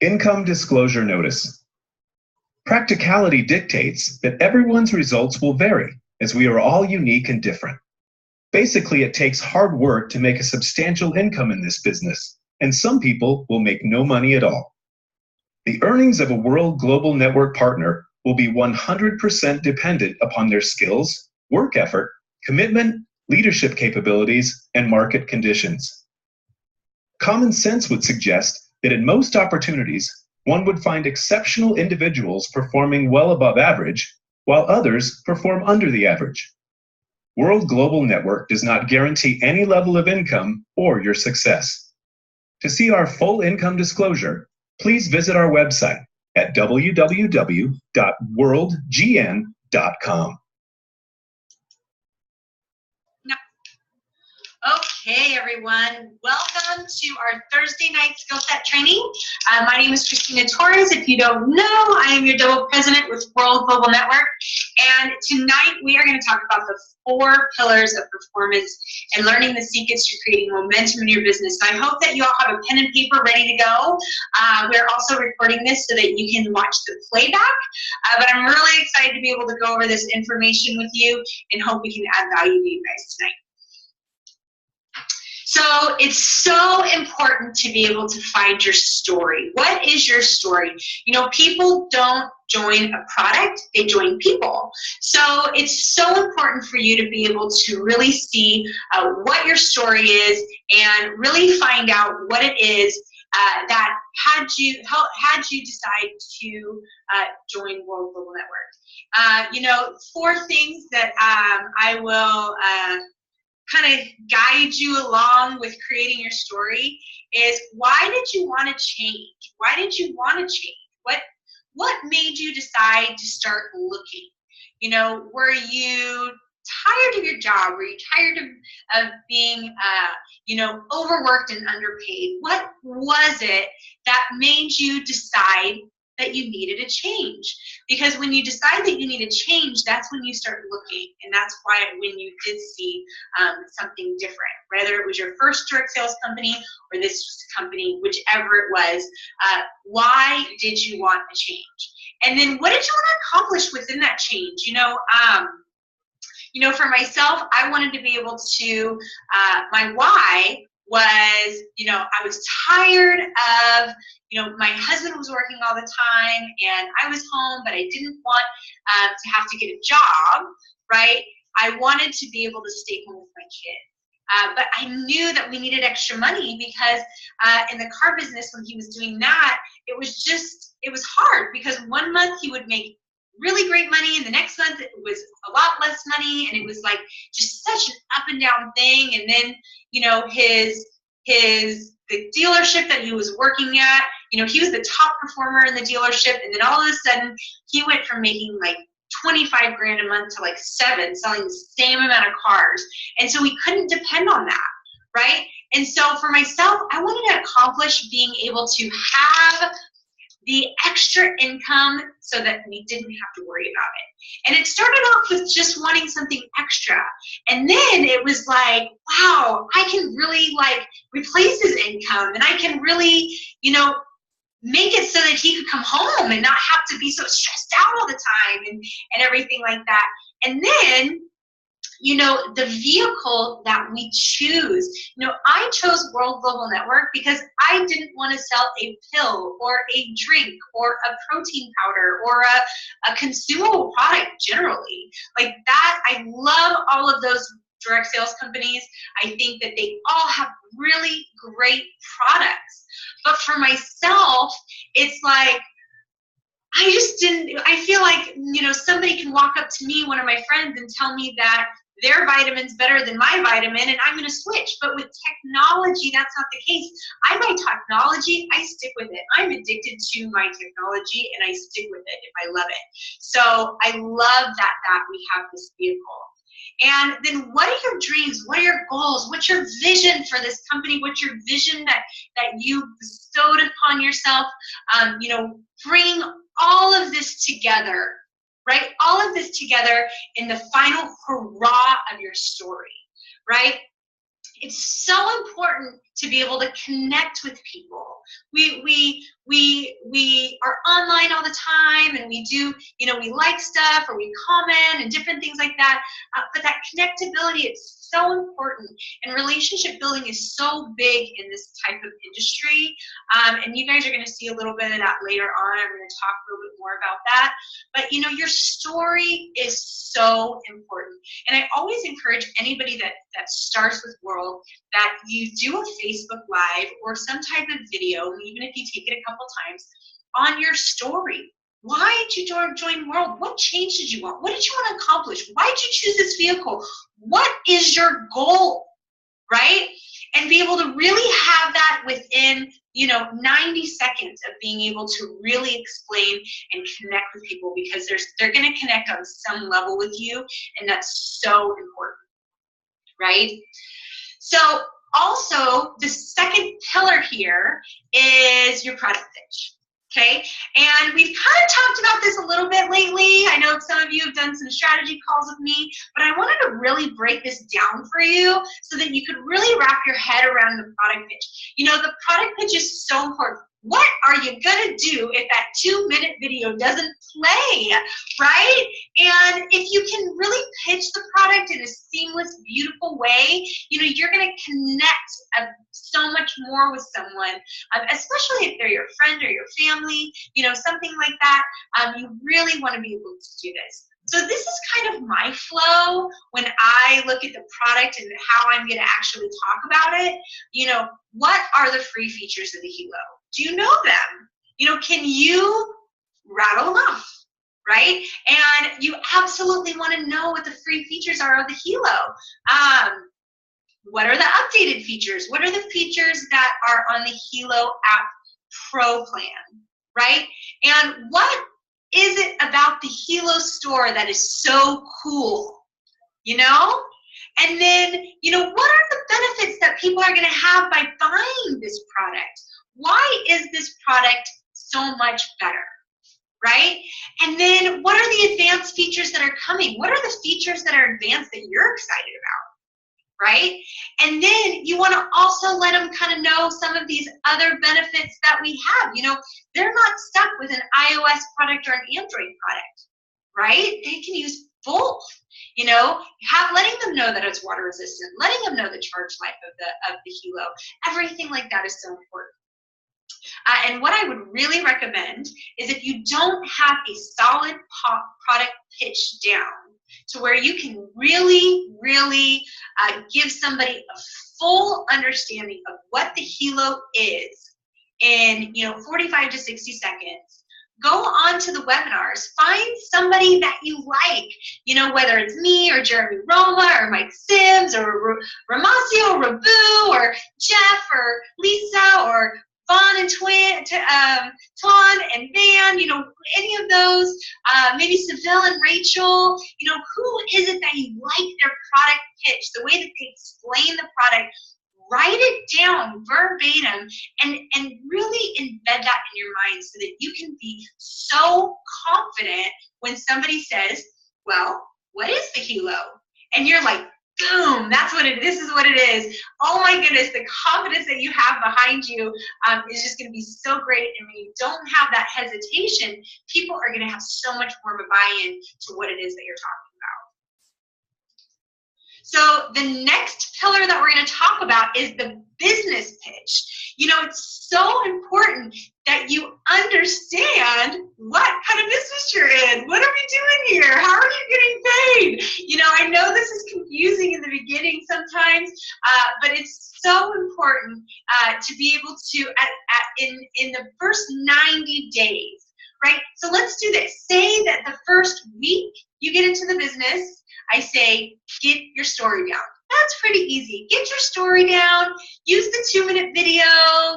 Income disclosure notice. Practicality dictates that everyone's results will vary, as we are all unique and different. Basically, it takes hard work to make a substantial income in this business, and some people will make no money at all. The earnings of a World Global Network partner will be 100% dependent upon their skills, work effort, commitment, leadership capabilities, and market conditions. Common sense would suggest that in most opportunities, one would find exceptional individuals performing well above average, while others perform under the average. World Global Network does not guarantee any level of income or your success. To see our full income disclosure, please visit our website at www.worldgn.com. Okay, everyone, welcome to our Thursday night skill set training. My name is Christina Torres. If you don't know, I am your double president with World Global Network. And tonight we are going to talk about the 4 pillars of performance and learning the secrets to creating momentum in your business. So I hope that you all have a pen and paper ready to go. We're also recording this so that you can watch the playback. But I'm really excited to be able to go over this information with you and hope we can add value to you guys tonight. So it's so important to be able to find your story. What is your story? You know, people don't join a product, they join people. So it's so important for you to be able to really see what your story is and really find out what it is that had you decide to join World Global Network. You know, 4 things that I will kind of guide you along with creating your story is, why did you want to change? Why did you want to change? What made you decide to start looking? You know, were you tired of your job? Were you tired of being, you know, overworked and underpaid? What was it that made you decide that you needed a change? Because when you decide that you need a change, that's when you start looking, and that's why when you did see something different, whether it was your first direct sales company or this company, whichever it was, why did you want a change? And then what did you want to accomplish within that change? You know, for myself, I wanted to be able to, my why was, you know, I was tired of, you know, my husband was working all the time and I was home, but I didn't want to have to get a job, right? I wanted to be able to stay home with my kid. But I knew that we needed extra money because in the car business, when he was doing that, it was hard because one month he would make really great money and the next month it was a lot less money, and it was like just such an up and down thing. And then, you know, the dealership that he was working at, you know, he was the top performer in the dealership, and then all of a sudden he went from making like 25 grand a month to like 7, selling the same amount of cars. And so we couldn't depend on that, right? And so for myself, I wanted to accomplish being able to have the extra income so that we didn't have to worry about it. And it started off with just wanting something extra. And then it was like, wow, I can really like replace his income, and I can really, you know, make it so that he could come home and not have to be so stressed out all the time and everything like that. And then, you know, the vehicle that we choose. You know, I chose World Global Network because I didn't want to sell a pill or a drink or a protein powder or a consumable product generally. Like that, I love all of those direct sales companies. I think that they all have really great products. But for myself, it's like, I feel like, you know, somebody can walk up to me, one of my friends, and tell me that their vitamin's better than my vitamin, and I'm going to switch. But with technology, that's not the case. I buy technology, I stick with it. I'm addicted to my technology, and I stick with it if I love it. So I love that we have this vehicle. And then what are your dreams? What are your goals? What's your vision for this company? What's your vision that you bestowed upon yourself? You know, bring all of this together, right? All of this together in the final hurrah of your story, right? It's so important to be able to connect with people. We are online all the time, and we do, you know, we like stuff or we comment and different things like that. But that connectability, it's so important, and relationship building is so big in this type of industry. And you guys are going to see a little bit of that later on. I'm going to talk a little bit more about that. But you know, your story is so important, and I always encourage anybody that starts with World that you do a Facebook Live or some type of video, even if you take it a couple times, on your story. Why did you join World? What change did you want? What did you want to accomplish? Why did you choose this vehicle? What is your goal, right? And be able to really have that within, you know, 90 seconds of being able to really explain and connect with people, because they're going to connect on some level with you, and that's so important, right? So also, the second pillar here is your product pitch. Okay, and we've kind of talked about this a little bit lately. I know some of you have done some strategy calls with me, but I wanted to really break this down for you so that you could really wrap your head around the product pitch. You know, the product pitch is so important. What are you gonna do if that 2-minute video doesn't play, right? And if you can really pitch the product in a seamless, beautiful way, you know, you're gonna connect so much more with someone, especially if they're your friend or your family, you know, something like that. You really wanna be able to do this. So this is kind of my flow when I look at the product and how I'm gonna actually talk about it. You know, what are the free features of the Helo? Do you know them? You know, can you rattle them off, right? And you absolutely want to know what the free features are of the Helo. What are the updated features? What are the features that are on the Helo App Pro plan, right? And what is it about the Helo store that is so cool, you know? And then, you know, what are the benefits that people are going to have by buying this product? Why is this product so much better, right? And then what are the advanced features that are coming? What are the features that are advanced that you're excited about, right? And then you want to also let them kind of know some of these other benefits that we have. You know, they're not stuck with an iOS product or an Android product, right? They can use both. You know, letting them know that it's water resistant, letting them know the charge life of the Helo, everything like that is so important. And what I would really recommend is, if you don't have a solid product pitch down to where you can really, really give somebody a full understanding of what the Helo is in, you know, 45 to 60 seconds, go on to the webinars, find somebody that you like, you know, whether it's me or Jeremy Roma or Mike Sims or Ramasio, Rabu, or Jeff or Lisa or Vaughn and Twan and Van, you know, any of those, maybe Seville and Rachel, you know, who is it that you like their product pitch, the way that they explain the product? Write it down verbatim and really embed that in your mind so that you can be so confident when somebody says, well, what is the Helo? And you're like, boom, this is what it is. Oh my goodness, the confidence that you have behind you is just going to be so great. And when you don't have that hesitation, people are going to have so much more of a buy-in to what it is that you're talking about. So the next pillar that we're going to talk about is the business pitch. You know, it's so important that you understand what kind of business you're in. What are we doing here? How are you getting paid? You know, I know this is confusing in the beginning sometimes, but it's so important to be able to, in the first 90 days, right? So let's do this. Say that the first week you get into the business, I say, get your story down. That's pretty easy. Get your story down. Use the 2-minute video,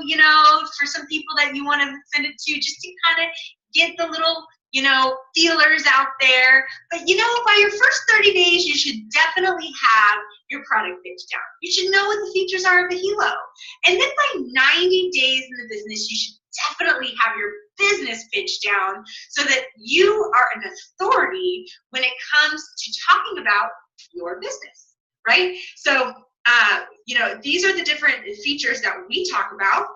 you know, for some people that you want to send it to, just to kind of get the little, you know, feelers out there. But, you know, by your first 30 days, you should definitely have your product pitch down. You should know what the features are of the Helo. And then by 90 days in the business, you should definitely have your business pitch down so that you are an authority when it comes to talking about your business, right? So these are the different features that we talk about.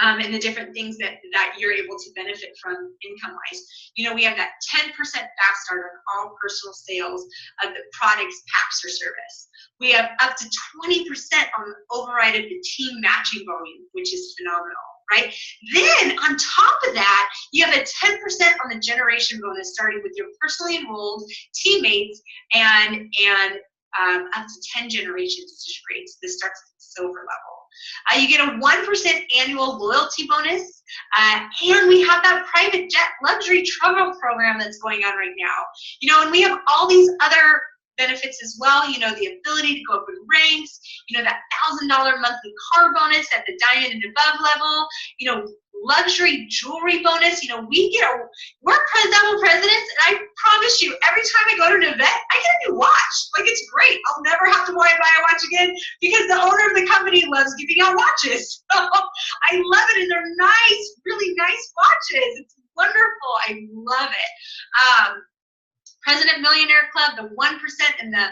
And the different things that you're able to benefit from income-wise. We have that 10% fast start on all personal sales of the products, packs, or service. We have up to 20% on the override of the team matching volume, which is phenomenal, right? Then on top of that, you have a 10% on the generation bonus starting with your personally enrolled teammates and up to 10 generations, which is great. So this starts at the silver level. You get a 1% annual loyalty bonus, and we have that private jet luxury travel program that's going on right now. And we have all these other benefits as well, the ability to go up in ranks, that $1,000 monthly car bonus at the diamond and above level, luxury jewelry bonus. We're double presidents, and I promise you, every time I go to an event, I get a new watch. Like, it's great. I'll never have to buy a watch again because the owner of the company loves giving out watches. So I love it, and they're nice, really nice watches. It's wonderful. I love it. President Millionaire Club, the 1% and the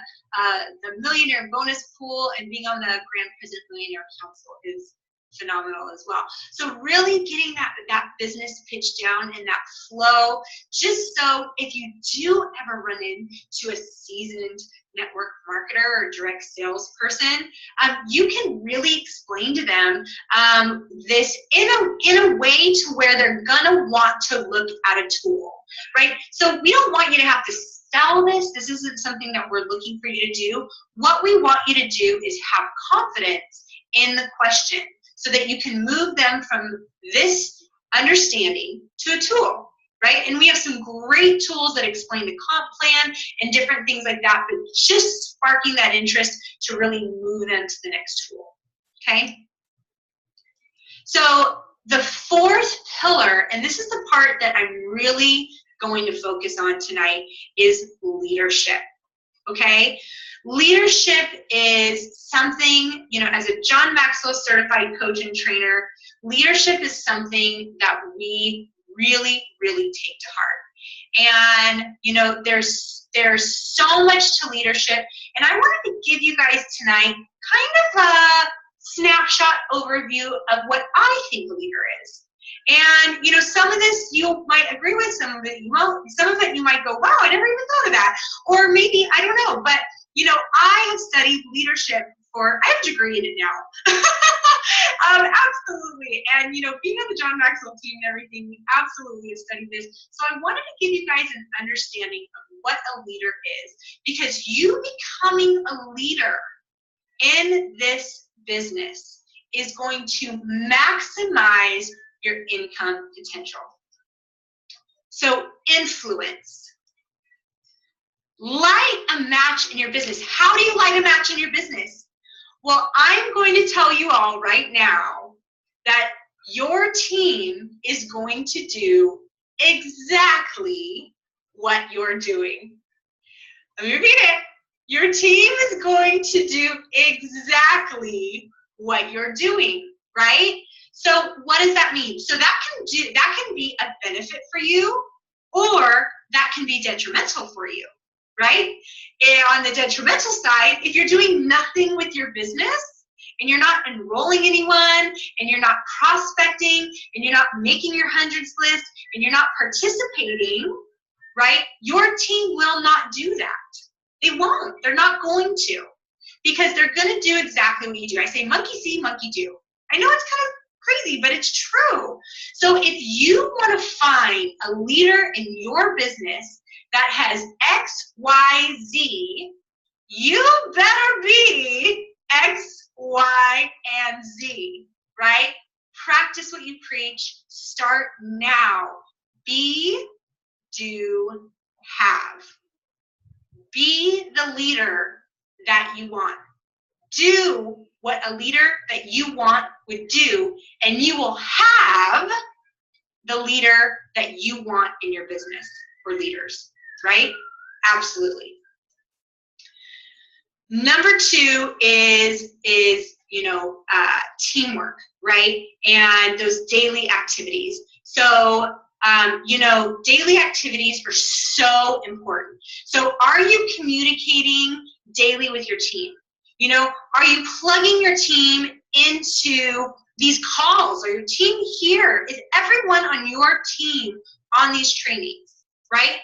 Millionaire Bonus Pool, and being on the Grand President Millionaire Council is phenomenal as well. So really getting that business pitch down and that flow, just so if you do ever run into a seasoned network marketer or direct sales person, you can really explain to them this in a way to where they're gonna want to look at a tool, right? So we don't want you to have to sell this. This isn't something that we're looking for you to do. What we want you to do is have confidence in the question, so that you can move them from this understanding to a tool, right? And we have some great tools that explain the comp plan and different things like that, but just sparking that interest to really move them to the next tool, okay? So the fourth pillar, and this is the part that I'm really going to focus on tonight, is leadership, okay? Leadership is something, as a John Maxwell certified coach and trainer, leadership is something that we really, really take to heart. And, there's so much to leadership. And I wanted to give you guys tonight kind of a snapshot overview of what I think a leader is. And, some of this you might agree with, some of it you won't. Some of it you might go, wow, I never even thought of that. Or maybe, I don't know, but I have studied leadership I have a degree in it now. Absolutely. And, being on the John Maxwell team and everything, we absolutely have studied this. So I wanted to give you guys an understanding of what a leader is, because you becoming a leader in this business is going to maximize your income potential. So influence. Light a match in your business. How do you light a match in your business? Well, I'm going to tell you all right now that your team is going to do exactly what you're doing. Let me repeat it. Your team is going to do exactly what you're doing, right? So what does that mean? So that can be a benefit for you, or that can be detrimental for you. Right? And on the detrimental side, if you're doing nothing with your business and you're not enrolling anyone and you're not prospecting and you're not making your hundreds list and you're not participating, right? Your team will not do that. They won't. They're not going to, because they're going to do exactly what you do. I say monkey see, monkey do. I know it's kind of crazy, but it's true. So if you want to find a leader in your business that has X, Y, Z, you better be X, Y, and Z, right? Practice what you preach. Start now. Be, do, have. Be the leader that you want. Do what a leader that you want would do, and you will have the leader that you want in your business, or leaders. Right? Absolutely. Number two is teamwork, right? And those daily activities. So, daily activities are so important. So are you communicating daily with your team? You know, are you plugging your team into these calls? Or your team here? Is everyone on your team on these trainings, right?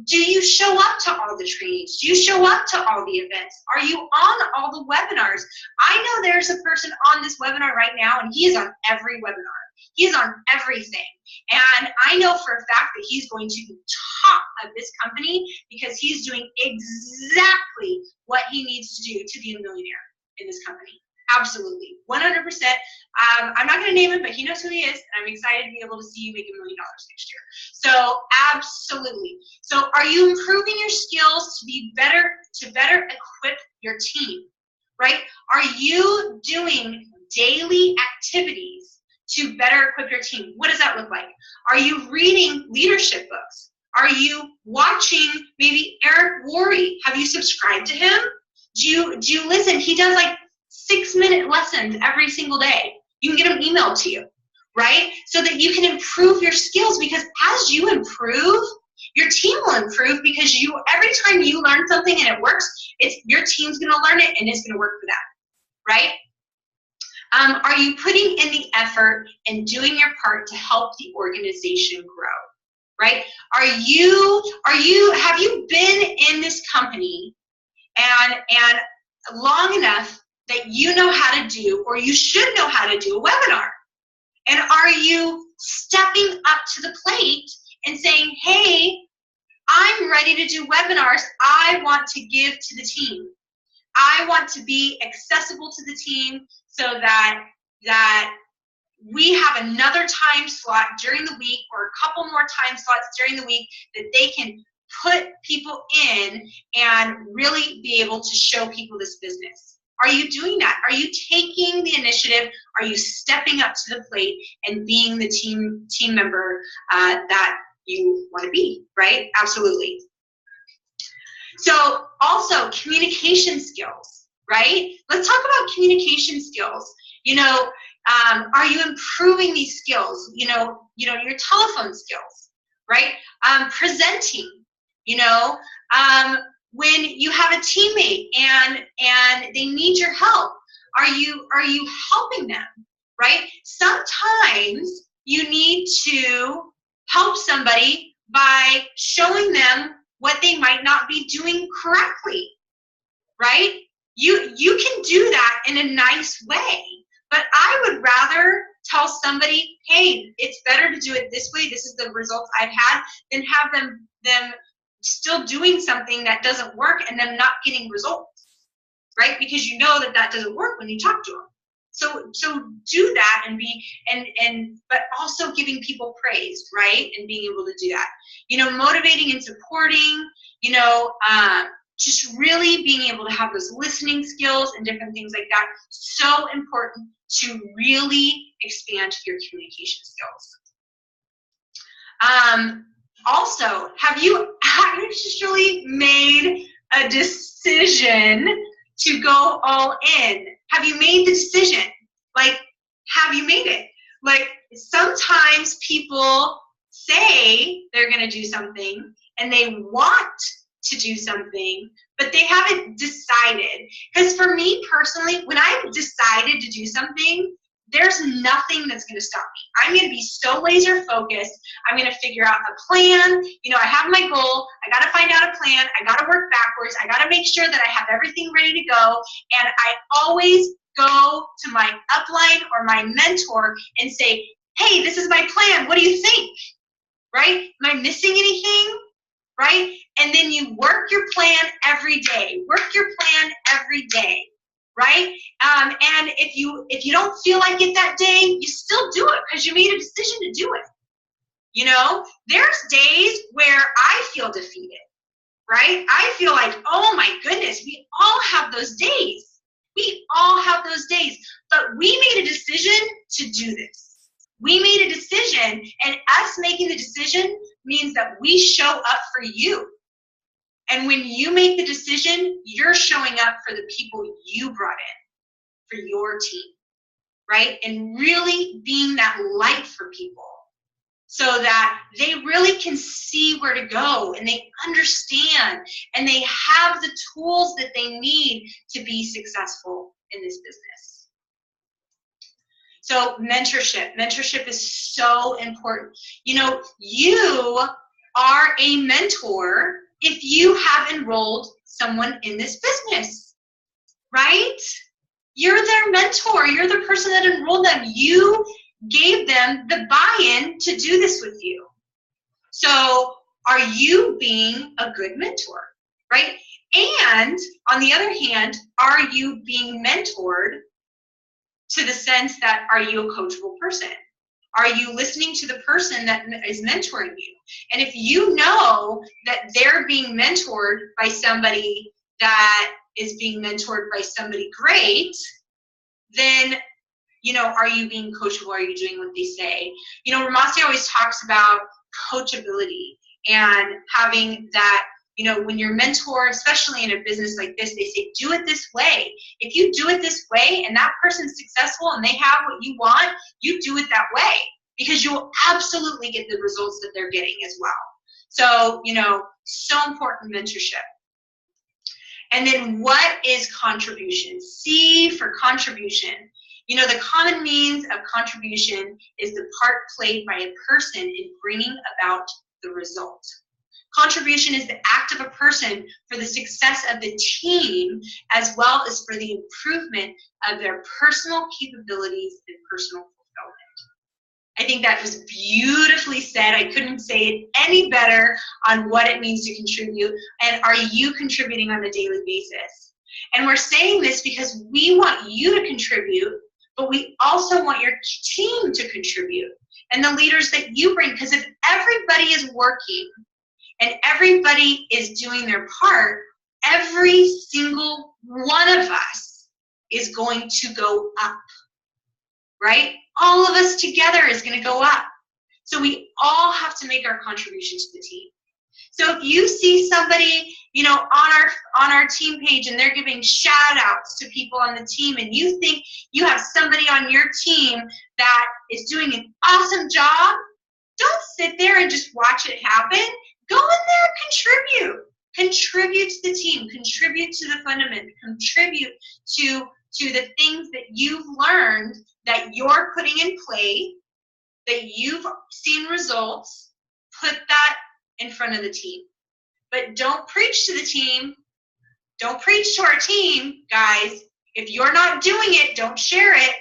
Do you show up to all the trainings? Do you show up to all the events? Are you on all the webinars? I know there's a person on this webinar right now, and he is on every webinar. He is on everything. And I know for a fact that he's going to be top of this company because he's doing exactly what he needs to do to be a millionaire in this company. Absolutely, 100%. I'm not going to name him, but he knows who he is, and I'm excited to be able to see you make $1 million next year. So absolutely. So are you improving your skills to better equip your team, right? Are you doing daily activities to better equip your team? What does that look like? Are you reading leadership books? Are you watching maybe Eric Worre? Have you subscribed to him? Do you listen? He does like 6-minute lessons every single day. You can get them emailed to you, right? So that you can improve your skills, because as you improve, your team will improve, because every time you learn something and it works, your team's gonna learn it and it's gonna work for them, right? Are you putting in the effort and doing your part to help the organization grow, right? Have you been in this company and long enough that you know how to do, or you should know how to do, a webinar? And are you stepping up to the plate and saying, hey, I'm ready to do webinars. I want to give to the team. I want to be accessible to the team so that we have another time slot during the week, or a couple more time slots during the week, that they can put people in and really be able to show people this business. Are you doing that? Are you taking the initiative? Are you stepping up to the plate and being the team member that you want to be, right? Absolutely. So also communication skills, right? Let's talk about communication skills. You know, are you improving these skills? You know, your telephone skills, right? Presenting, you know, when you have a teammate and they need your help, are you helping them, right? Sometimes you need to help somebody by showing them what they might not be doing correctly, right? You can do that in a nice way, but I would rather tell somebody, hey, it's better to do it this way, this is the results I've had, than have them still doing something that doesn't work and them not getting results, right? Because you know that doesn't work when you talk to them. So do that but also giving people praise, right? And being able to do that. You know, motivating and supporting, you know, just really being able to have those listening skills and different things like that. So important to really expand your communication skills. Also, have you actually made a decision to go all in? Have you made the decision? Like, have you made it? Like, sometimes people say they're going to do something and they want to do something, but they haven't decided. Because for me personally, when I've decided to do something, there's nothing that's going to stop me. I'm going to be so laser focused. I'm going to figure out a plan. You know, I have my goal. I got to find out a plan. I got to work backwards. I got to make sure that I have everything ready to go. And I always go to my upline or my mentor and say, hey, this is my plan. What do you think? Right? Am I missing anything? Right? And then you work your plan every day. Work your plan every day. Right? And if you don't feel like it that day, you still do it because you made a decision to do it. You know, there's days where I feel defeated, right? I feel like, oh my goodness, we all have those days. We all have those days, but we made a decision to do this. We made a decision, and us making the decision means that we show up for you. And when you make the decision, you're showing up for the people you brought in, for your team, right? And really being that light for people. so that they really can see where to go and they understand and they have the tools that they need to be successful in this business. So mentorship is so important. You know, you are a mentor if you have enrolled someone in this business, right? You're their mentor. You're the person that enrolled them. You gave them the buy-in to do this with you. So are you being a good mentor, right? And on the other hand, are you being mentored to the sense that, are you a coachable person? Are you listening to the person that is mentoring you? And if you know that they're being mentored by somebody that is being mentored by somebody great, then, you know, are you being coachable? Are you doing what they say? You know, Ramasi always talks about coachability and having that, you know, when your mentor, especially in a business like this, they say, do it this way. If you do it this way and that person's successful and they have what you want, you do it that way, because you will absolutely get the results that they're getting as well. So, you know, so important, mentorship. And then what is contribution? C for contribution. You know, the common means of contribution is the part played by a person in bringing about the result. Contribution is the act of a person for the success of the team, as well as for the improvement of their personal capabilities and personal fulfillment. I think that was beautifully said. I couldn't say it any better on what it means to contribute. And are you contributing on a daily basis? And we're saying this because we want you to contribute, but we also want your team to contribute and the leaders that you bring. Because if everybody is working and everybody is doing their part, every single one of us is going to go up, right? All of us together is going to go up. So we all have to make our contribution to the team. So if you see somebody, you know, on our team page and they're giving shout outs to people on the team, and you think you have somebody on your team that is doing an awesome job, don't sit there and just watch it happen. Go in there and contribute. Contribute to the team. Contribute to the fundament. Contribute to the things that you've learned, that you're putting in play, that you've seen results. Put that in front of the team. But don't preach to the team. Don't preach to our team, guys. If you're not doing it, don't share it,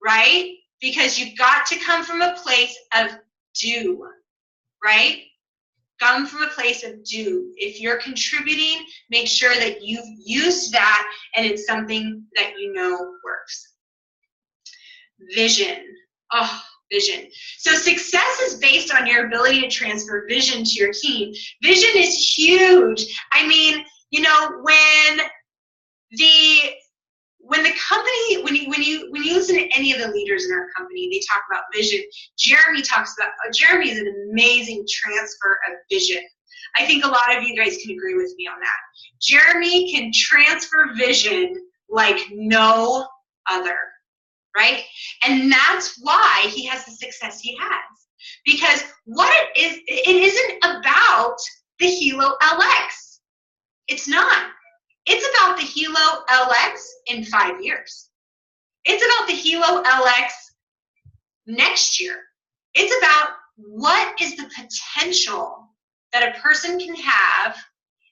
right? Because you've got to come from a place of do, right? Come from a place of do. If you're contributing, make sure that you've used that and it's something that you know works. Vision. Oh, vision. So success is based on your ability to transfer vision to your team. Vision is huge. I mean, you know, when the company, when you listen to any of the leaders in our company, they talk about vision. Jeremy is an amazing transfer of vision. I think a lot of you guys can agree with me on that. Jeremy can transfer vision like no other, right? And that's why he has the success he has. Because what it isn't about the Helo LX. It's not. It's about the Helo LX in 5 years. It's about the Helo LX next year. It's about what is the potential that a person can have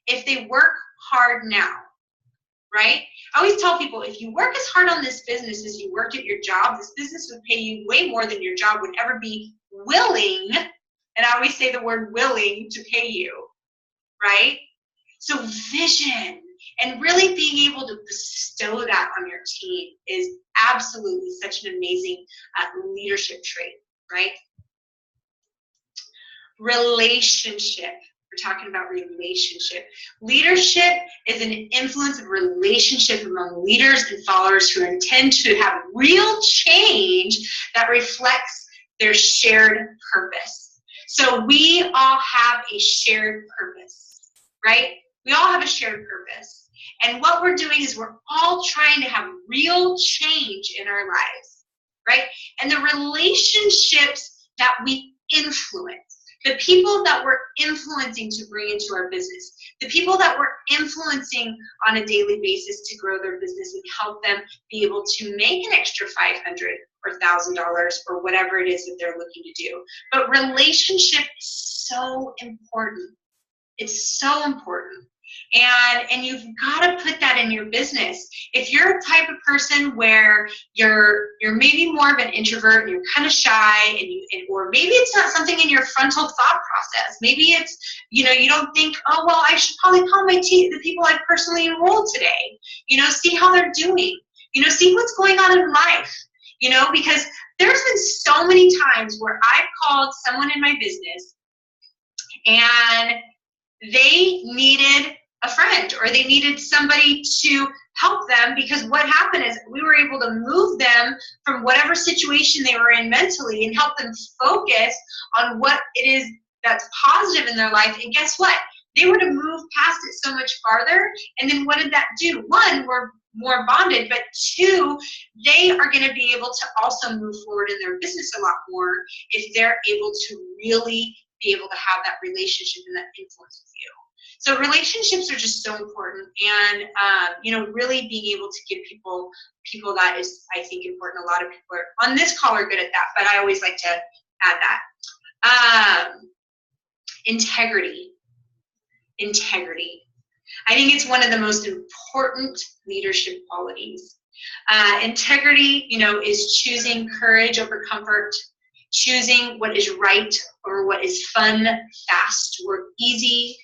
if they work hard now, right? I always tell people, if you work as hard on this business as you worked at your job, this business would pay you way more than your job would ever be willing, and I always say the word willing, to pay you, right? So vision. And really being able to bestow that on your team is absolutely such an amazing leadership trait, right? Relationship. We're talking about relationship. Leadership is an influence of relationship among leaders and followers who intend to have real change that reflects their shared purpose. So we all have a shared purpose, right? We all have a shared purpose. And what we're doing is we're all trying to have real change in our lives, right? And the relationships that we influence, the people that we're influencing to bring into our business, the people that we're influencing on a daily basis to grow their business and help them be able to make an extra $500 or $1,000 or whatever it is that they're looking to do. But relationship is so important. It's so important. And you've got to put that in your business. If you're a type of person where you're maybe more of an introvert and you're kind of shy, or maybe it's not something in your frontal thought process. Maybe it's, you don't think, oh, well, I should probably call the people I personally enrolled today. See how they're doing. See what's going on in life. Because there's been so many times where I've called someone in my business and they needed a friend, or they needed somebody to help them, because what happened is we were able to move them from whatever situation they were in mentally and help them focus on what it is that's positive in their life. And guess what? They were to move past it so much farther. And then what did that do? One, we're more bonded, but two, they are going to be able to also move forward in their business a lot more if they're able to really be able to have that relationship and that influence with you. So relationships are just so important, and really being able to give people that is, I think, important. A lot of people are on this call are good at that, but I always like to add that. Integrity. I think it's one of the most important leadership qualities. Integrity, is choosing courage over comfort, choosing what is right over what is fun, fast, or easy,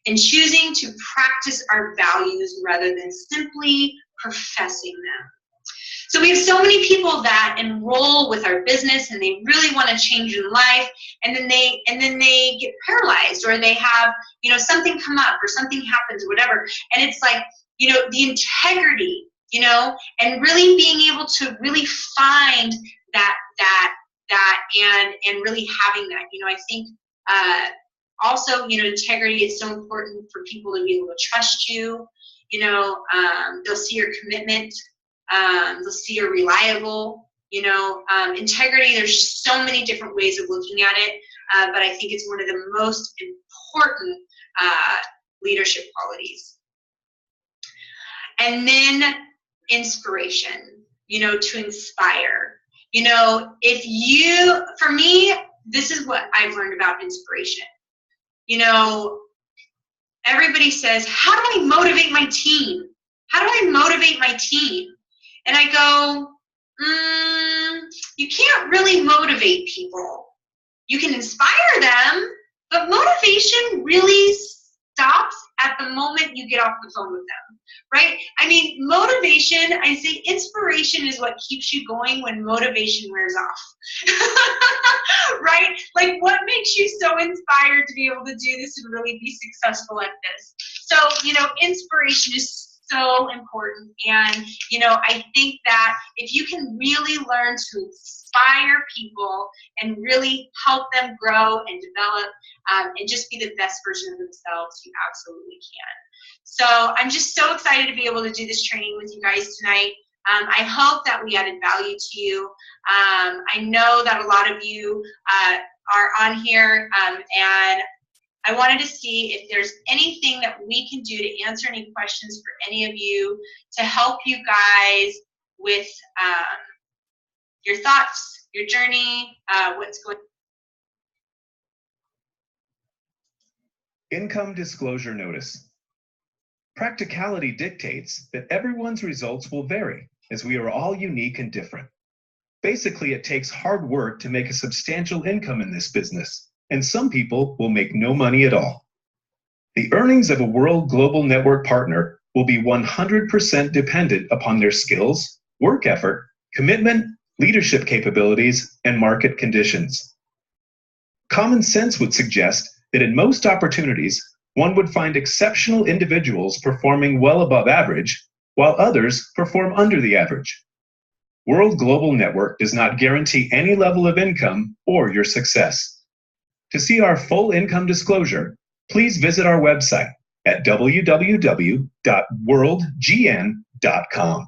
and choosing to practice our values rather than simply professing them. So we have so many people that enroll with our business and they really want to change in life, and then they get paralyzed, or they have, something come up, or something happens, or whatever. And it's like, the integrity, and really being able to really find that and really having that. I think also, integrity is so important for people to be able to trust you. They'll see your commitment. They'll see you're reliable. Integrity, there's so many different ways of looking at it, but I think it's one of the most important leadership qualities. And then inspiration, to inspire. For me, this is what I've learned about inspiration. Everybody says, how do I motivate my team? How do I motivate my team? And I go, you can't really motivate people. You can inspire them, but motivation really stops at the moment you get off the phone with them, right? I mean, motivation, I say inspiration is what keeps you going when motivation wears off, right? Like, what makes you so inspired to be able to do this and really be successful at this? So, inspiration is so important. And, I think that if you can really learn to inspire people and really help them grow and develop and just be the best version of themselves, you absolutely can. So I'm just so excited to be able to do this training with you guys tonight. I hope that we added value to you. I know that a lot of you are on here, and I wanted to see if there's anything that we can do to answer any questions for any of you to help you guys with your thoughts, your journey, what's going on. Income disclosure notice. Practicality dictates that everyone's results will vary, as we are all unique and different. Basically, it takes hard work to make a substantial income in this business, and some people will make no money at all. The earnings of a World Global Network partner will be 100% dependent upon their skills, work effort, commitment, leadership capabilities, and market conditions. Common sense would suggest that in most opportunities, one would find exceptional individuals performing well above average, while others perform under the average. World Global Network does not guarantee any level of income or your success. To see our full income disclosure, please visit our website at www.worldgn.com.